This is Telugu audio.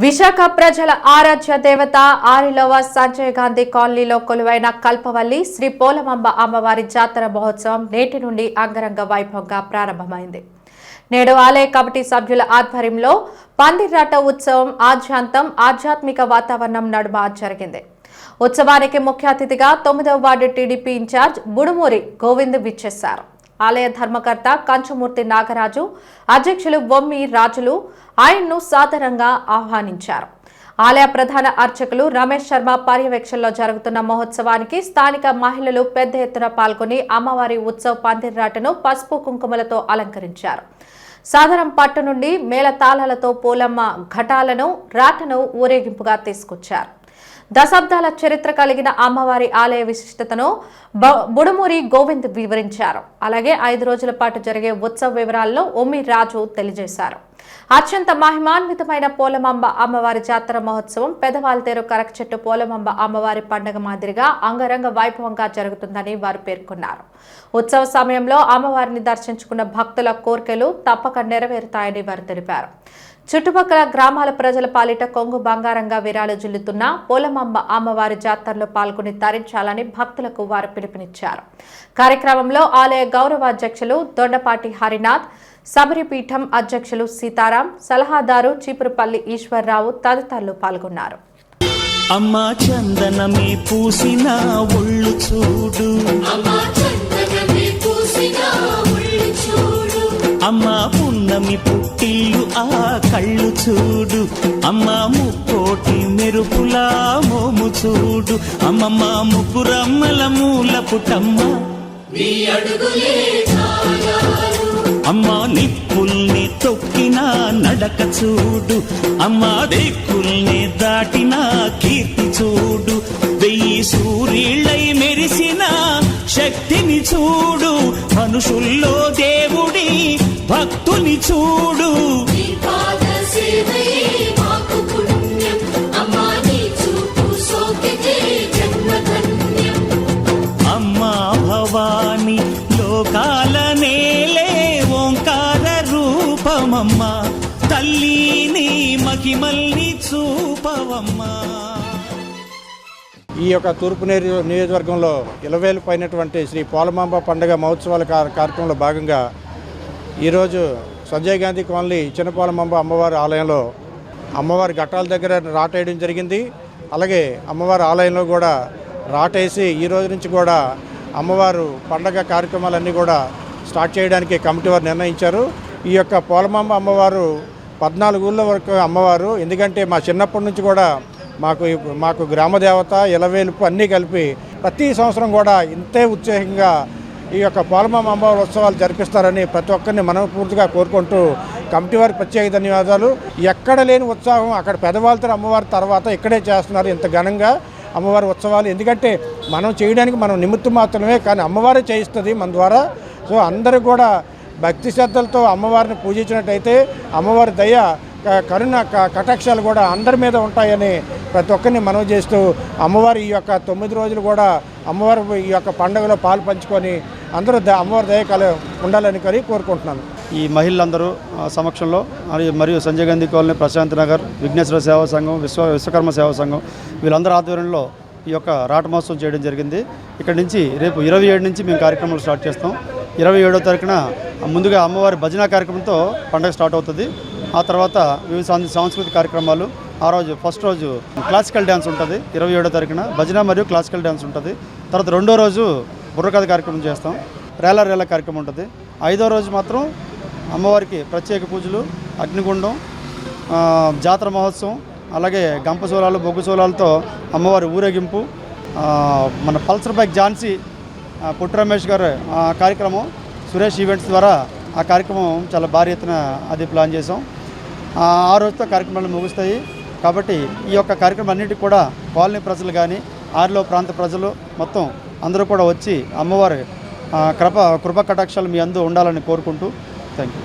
విశాఖ ప్రజల ఆరాధ్య దేవత ఆరిలోవ సంజయ్ గాంధీ కాలనీలో కొలువైన కల్పవల్లి శ్రీ పోలమాంబ అమ్మవారి జాతర మహోత్సవం నేటి నుండి అంగరంగ వైభవంగా ప్రారంభమైంది. నేడు ఆలయ కమిటీ సభ్యుల ఆధ్వర్యంలో పందిరాట ఉత్సవం ఆద్యాంతం ఆధ్యాత్మిక వాతావరణం నడుమ జరిగింది. ఉత్సవానికి ముఖ్య అతిథిగా 9వ వార్డు టీడీపీ ఇన్ఛార్జ్ బుడుమూరి గోవింద్ విచ్చేశారు. ఆలయ ధర్మకర్త కంచుమూర్తి నాగరాజు, అధ్యక్షులు బొమ్మి రాజులు ఆయన్ను సాదరంగా ఆహ్వానించారు. ఆలయ ప్రధాన అర్చకులు రమేష్ శర్మ పర్యవేక్షణలో జరుగుతున్న మహోత్సవానికి స్థానిక మహిళలు పెద్ద ఎత్తున పాల్గొని అమ్మవారి ఉత్సవ పందిరాటను పసుపు కుంకుమలతో అలంకరించారు. సాదరం పట్టు నుండి మేళతాళాలతో పోలమ్మ ఘటాలను రాటను ఊరేగింపుగా తీసుకొచ్చారు. దశాబ్దాల చరిత్ర కలిగిన అమ్మవారి ఆలయ విశిష్టతను బుడుమూరి గోవింద్ వివరించారు. అలాగే 5 రోజుల పాటు జరిగే ఉత్సవ వివరాలను ఒమ్మి రాజు తెలియజేశారు. అత్యంత మహిమాన్వితమైన పోలమాంబ అమ్మవారి జాతర మహోత్సవం పెదవాల్తేరు కరకచెట్టు పోలమాంబ అమ్మవారి పండుగ మాదిరిగా అంగరంగ వైభవంగా జరుగుతుందని వారు పేర్కొన్నారు. ఉత్సవ సమయంలో అమ్మవారిని దర్శించుకున్న భక్తుల కోర్కెలు తప్పక నెరవేరుతాయని వారు తెలిపారు. చుట్టుపక్కల గ్రామాల ప్రజల పాలిట కొంగు బంగారంగా విరాలు జల్లుతున్న పోలమాంబ అమ్మవారి జాతరలో పాల్గొని తరించాలని భక్తులకు వారు పిలుపునిచ్చారు. కార్యక్రమంలో ఆలయ గౌరవాధ్యక్షులు దొండపాటి హరినాథ్, శబరిపీఠం అధ్యక్షులు సీతారాం, సలహాదారు చీపురుపల్లి ఈశ్వర్రావు తదితరులు పాల్గొన్నారు. అమ్మా చందనమే పూసిన ఒళ్ళు చూడు, అమ్మా పున్నమి పుట్టిల్లు ఆ కళ్ళు చూడు, అమ్మా ముక్కోటి మెరుపులా మోము చూడు, అమ్మమ్మ ముగ్గురమ్మల మూల పుట్టమ్మ అమ్మా నిప్పుల్ని తొక్కిన నడక చూడు, అమ్మా దిక్కుల్ని దాటిన కీర్తి చూడు, 1000 సూర్యుళ్ళై మెరిసిన శక్తిని చూడు, మనుషుల్లో దేవుడి భక్తుని చూడు. అమ్మా భవాని లోకాల నేలే ఓంకార రూపమమ్మా, తల్లిని మహిమల్ని చూపవమ్మా. ఈ యొక్క తూర్పు నియోజకవర్గంలో 20,000 పైనటువంటి శ్రీ పోలమాంబ పండుగ మహోత్సవాల కార్యక్రమంలో భాగంగా ఈరోజు సంజయ్ గాంధీ కాలనీ చిన్న పోలమాంబ అమ్మవారి ఆలయంలో అమ్మవారి ఘట్టాల దగ్గర రాటేయడం జరిగింది. అలాగే అమ్మవారి ఆలయంలో కూడా రాటేసి ఈ రోజు నుంచి కూడా అమ్మవారు పండగ కార్యక్రమాలన్నీ కూడా స్టార్ట్ చేయడానికి కమిటీ వారు నిర్ణయించారు. ఈ యొక్క పోలమాంబ అమ్మవారు 14 ఊళ్ళ వరకు అమ్మవారు. ఎందుకంటే మా చిన్నప్పటి నుంచి కూడా మాకు గ్రామదేవత, ఇలవేలుపు అన్నీ కలిపి ప్రతి సంవత్సరం కూడా ఇంతే ఉత్సాహంగా ఈ యొక్క పోలమాంబ అమ్మవారి ఉత్సవాలు జరిపిస్తారని ప్రతి ఒక్కరిని మనస్ఫూర్తిగా కోరుకుంటూ కమిటీ వారికి ప్రత్యేక ధన్యవాదాలు. ఎక్కడ లేని ఉత్సాహం అక్కడ పెదవాల్తేరు అమ్మవారి తర్వాత ఇక్కడే చేస్తున్నారు ఇంత ఘనంగా అమ్మవారి ఉత్సవాలు. ఎందుకంటే మనం చేయడానికి మనం నిమిత్తం మాత్రమే, కానీ అమ్మవారే చేయిస్తుంది మన ద్వారా. సో అందరూ కూడా భక్తి శ్రద్ధలతో అమ్మవారిని పూజించినట్టయితే అమ్మవారి దయ, కరుణ, కటాక్షాలు కూడా అందరి మీద ఉంటాయని ప్రతి ఒక్కరిని మనవి చేస్తూ అమ్మవారి ఈ యొక్క 9 రోజులు కూడా అమ్మవారి ఈ యొక్క పండుగలో పాలు పంచుకొని అందరూ అమ్మవారి దయ ఉండాలని కోరుకుంటున్నాను. ఈ మహిళలందరూ సమక్షంలో మరియు సంజయ్ గాంధీ కాలనీ, ప్రశాంత్ నగర్, విఘ్నేశ్వర సేవా సంఘం, విశ్వకర్మ సేవా సంఘం వీళ్ళందరూ ఆధ్వర్యంలో ఈ యొక్క రాట మహోత్సవం చేయడం జరిగింది. ఇక్కడి నుంచి రేపు 27 నుంచి మేము కార్యక్రమాలు స్టార్ట్ చేస్తాం. 27వ తారీఖున ముందుగా అమ్మవారి భజన కార్యక్రమంతో పండుగ స్టార్ట్ అవుతుంది. ఆ తర్వాత వివిధ సాంస్కృతిక కార్యక్రమాలు. ఆ రోజు ఫస్ట్ రోజు క్లాసికల్ డ్యాన్స్ ఉంటుంది, 27వ తారీఖున భజన మరియు క్లాసికల్ డ్యాన్స్ ఉంటుంది. తర్వాత 2వ రోజు బుర్రకథ కార్యక్రమం చేస్తాం, రేలా కార్యక్రమం ఉంటుంది. 5వ రోజు మాత్రం అమ్మవారికి ప్రత్యేక పూజలు, అగ్నిగుండం, జాతర మహోత్సవం, అలాగే గంపసూలాలు, బొగ్గుసూలాలతో అమ్మవారి ఊరేగింపు, మన పల్సర్ బైక్ ఝాన్సీ పుట్టు రమేష్ గారు కార్యక్రమం సురేష్ ఈవెంట్స్ ద్వారా ఆ కార్యక్రమం చాలా భారీ ఎత్తున అది ప్లాన్ చేసాం. ఆ రోజుతో కార్యక్రమాలు ముగుస్తాయి. కాబట్టి ఈ యొక్క కార్యక్రమం అన్నింటికి కూడా కాలనీ ప్రజలు కానీ ఆరిలో ప్రాంత ప్రజలు మొత్తం అందరూ కూడా వచ్చి అమ్మవారి కృప కటాక్షాలు మీ అందు ఉండాలని కోరుకుంటూ థ్యాంక్ యూ.